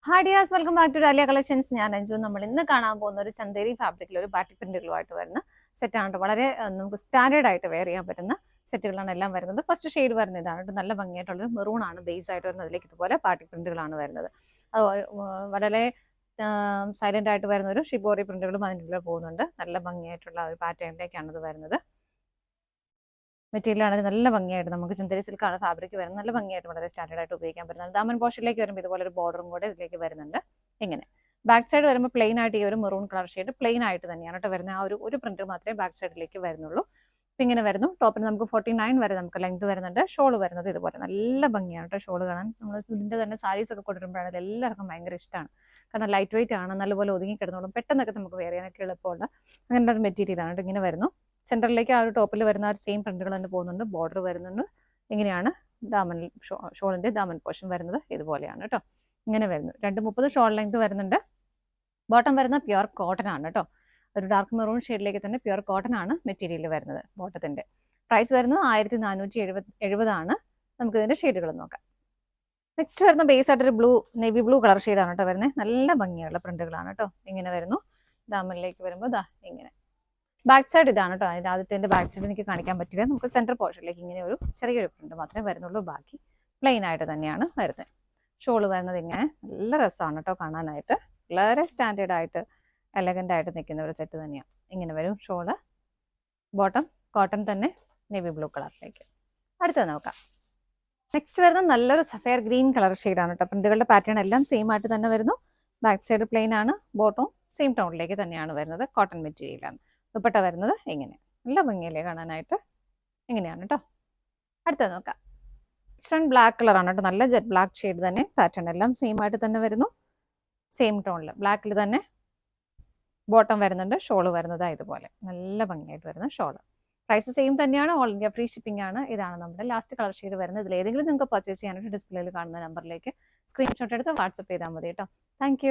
Hi dears, welcome back to Dahlia collections. ഞാൻ അഞ്ജു. നമ്മൾ ഇന്ന് കാണാൻ പോകുന്ന ഒരു ചന്തേരി ഫാബ്രിക്കിൽ ഒരു ബാറ്റിക് പ്രിന്റുകളുമായിട്ട് വരുന്ന സെറ്റാണ്. വളരെ നമുക്ക് സ്റ്റാൻഡേർഡ് ആയിട്ട് വെയർ ചെയ്യാൻ പറ്റുന്ന സെറ്റുകളാണ് എല്ലാം വരുന്നത്. ഫസ്റ്റ് ഷെയ്ഡ് വരുന്നത് ഇതാണ്. നല്ല ഭംഗിയായിട്ടുള്ള മെറൂൺ ആണ് ബേസ് ആയിട്ട് വരുന്നത്. അതിലേക്ക് ഇതുപോലെ ബാറ്റിക് പ്രിന്റുകളാണ് വരുന്നത്. അത് വളരെ സൈലന്റ് ആയിട്ട് വരുന്ന ഒരു ഷിബോറി പ്രിന്റുകളും അതിൻ്റെ പോകുന്നുണ്ട്. നല്ല ഭംഗിയായിട്ടുള്ള ഒരു പാറ്റേണിലേക്കാണ് ഇത് വരുന്നത്. മെറ്റീരിയൽ ആണെങ്കിൽ നല്ല ഭംഗിയായിട്ട് നമുക്ക് ചന്തേരി സിൽക്കാണ് ഫാബ്രിക് വരുന്നത്. നല്ല ഭംഗിയായിട്ട് വളരെ സ്റ്റാൻഡേർഡ് ആയിട്ട് ഉപയോഗിക്കാൻ പറ്റുന്നത്. ദാമൻ പോർഷനിലേക്ക് വരുമ്പോൾ ഇതുപോലെ ഒരു ബോർഡറും കൂടെ ഇതിലേക്ക് വരുന്നുണ്ട്. ഇങ്ങനെ ബാക്ക് സൈഡ് വരുമ്പോൾ പ്ലെയിൻ ആയിട്ട് ഈ ഒരു മെറൂൺ കളർ ഷെയ്ഡ് പ്ലെയിൻ ആയിട്ട് തന്നെയാണ് കേട്ടോ വരുന്നത്. ആ ഒരു പ്രിന്റ് മാത്രമേ ബാക്ക് സൈഡിലേക്ക് വരുന്നുള്ളൂ. അപ്പം ഇങ്ങനെ വരുന്നു. ടോപ്പിന് നമുക്ക് 49 വരെ നമുക്ക് ലെങ്ത് വരുന്നുണ്ട്. ഷോൾ വരുന്നത് ഇതുപോലെ നല്ല ഭംഗിയാണ് കേട്ടോ ഷോൾ കാണാൻ. നമ്മൾ ഇതിൻ്റെ തന്നെ സാരീസ് ഒക്കെ കൊണ്ടുവരുമ്പോഴാണ് എല്ലാവർക്കും ഭയങ്കര ഇഷ്ടമാണ്. കാരണം ലൈറ്റ് വെയിറ്റ് ആണ്, നല്ലപോലെ ഒതുങ്ങി കിടന്നോളും, പെട്ടെന്നൊക്കെ നമുക്ക് വെയർ ചെയ്യാനൊക്കെ എളുപ്പമുള്ള അങ്ങനത്തെ ഒരു മെറ്റീരിയലാണ്. ഇങ്ങനെ വരുന്നു. സെൻറ്ററിലേക്ക് ആ ഒരു ടോപ്പിൽ വരുന്ന ആ സെയിം പ്രിന്റുകൾ തന്നെ പോകുന്നുണ്ട്. ബോർഡർ വരുന്നുണ്ട്. ഇങ്ങനെയാണ് ദാമൻ ഷോളിൻ്റെ ദാമൻ പോർഷൻ വരുന്നത്. ഇതുപോലെയാണ് കേട്ടോ. ഇങ്ങനെ വരുന്നു. 230 ഷോൾ ലെങ്ത് വരുന്നുണ്ട്. ബോട്ടം വരുന്ന പ്യുർ കോട്ടൺ ആണ് കേട്ടോ. ഒരു ഡാർക്ക് മെറൂൺ ഷെയ്ഡിലേക്ക് തന്നെ പ്യുർ കോട്ടൺ ആണ് മെറ്റീരിയൽ വരുന്നത്. ബോട്ടത്തിൻ്റെ പ്രൈസ് വരുന്നത് 1470 ആണ്. നമുക്ക് ഇതിൻ്റെ ഷെയ്ഡുകൾ നോക്കാം. നെക്സ്റ്റ് വരുന്ന ബേസ് ആയിട്ടൊരു നേവി ബ്ലൂ കളർ ഷെയ്ഡാണ് കേട്ടോ വരുന്നത്. നല്ല ഭംഗിയുള്ള പ്രിന്റുകളാണ് കേട്ടോ. ഇങ്ങനെ വരുന്നു. ദാമനിലേക്ക് വരുമ്പോൾ ഇങ്ങനെ ബാക്ക് സൈഡ് ഇതാണ് കേട്ടോ. അതിൻ്റെ ആദ്യത്തെ ബാക്ക് സൈഡ് എനിക്ക് കാണിക്കാൻ പറ്റില്ല. നമുക്ക് സെൻറ്റർ പോർഷനിലേക്ക് ഇങ്ങനെ ഒരു ചെറിയൊരു പ്രിന്റ് മാത്രമേ വരുന്നുള്ളൂ. ബാക്കി പ്ലെയിൻ ആയിട്ട് തന്നെയാണ് വരുന്നത്. ഷോള് വരുന്നത് ഇങ്ങനെ നല്ല രസമാണ് കേട്ടോ കാണാനായിട്ട്. വളരെ സ്റ്റാൻഡേർഡ് ആയിട്ട് എലഗൻ്റ് ആയിട്ട് നിൽക്കുന്ന ഒരു സെറ്റ് തന്നെയാണ്. ഇങ്ങനെ വരും ഷോള്. ബോട്ടം കോട്ടൺ തന്നെ നേവി ബ്ലൂ കളറിലേക്ക്. അടുത്തത് നോക്കാം. നെക്സ്റ്റ് വരുന്നത് നല്ലൊരു സഫയർ ഗ്രീൻ കളർ ഷെയ്ഡാണ് കേട്ടോ. പ്രിന്റുകളുടെ പാറ്റേൺ എല്ലാം സെയിം ആയിട്ട് തന്നെ വരുന്നു. ബാക്ക് സൈഡ് പ്ലെയിൻ ആണ്. ബോട്ടവും സെയിം ടോണിലേക്ക് തന്നെയാണ് വരുന്നത്. കോട്ടൺ മെറ്റീരിയലാണ്. ദുപ്പട്ട വരുന്നത് ഇങ്ങനെ നല്ല ഭംഗിയല്ലേ കാണാനായിട്ട്. ഇങ്ങനെയാണ് കേട്ടോ. അടുത്തത് നോക്കാം. ഇഷ്ടം ബ്ലാക്ക് കളറാണ് കേട്ടോ. നല്ല ജെറ്റ് ബ്ലാക്ക് ഷെയ്ഡ് തന്നെ. പാറ്റേൺ എല്ലാം സെയിം ആയിട്ട് തന്നെ വരുന്നു. സെയിം ടോണിൽ ബ്ലാക്കിൽ തന്നെ ബോട്ടം വരുന്നുണ്ട്. ഷോള് വരുന്നത് ഇതുപോലെ നല്ല ഭംഗിയായിട്ട് വരുന്ന ഷോള്. പ്രൈസ് സെയിം തന്നെയാണ്. ഓൾ ഇന്ത്യ ഫ്രീ ഷിപ്പിംഗ് ആണ്. ഇതാണ് നമ്മുടെ ലാസ്റ്റ് കളർ ഷെയ്ഡ് വരുന്നത്. ഇതിൽ ഏതെങ്കിലും നിങ്ങൾക്ക് പർച്ചേസ് ചെയ്യാനായിട്ട് ഡിസ്പ്ലേയിൽ കാണുന്ന നമ്പറിലേക്ക് സ്ക്രീൻഷോട്ട് എടുത്ത് വാട്സപ്പ് ചെയ്താൽ മതി കേട്ടോ. താങ്ക്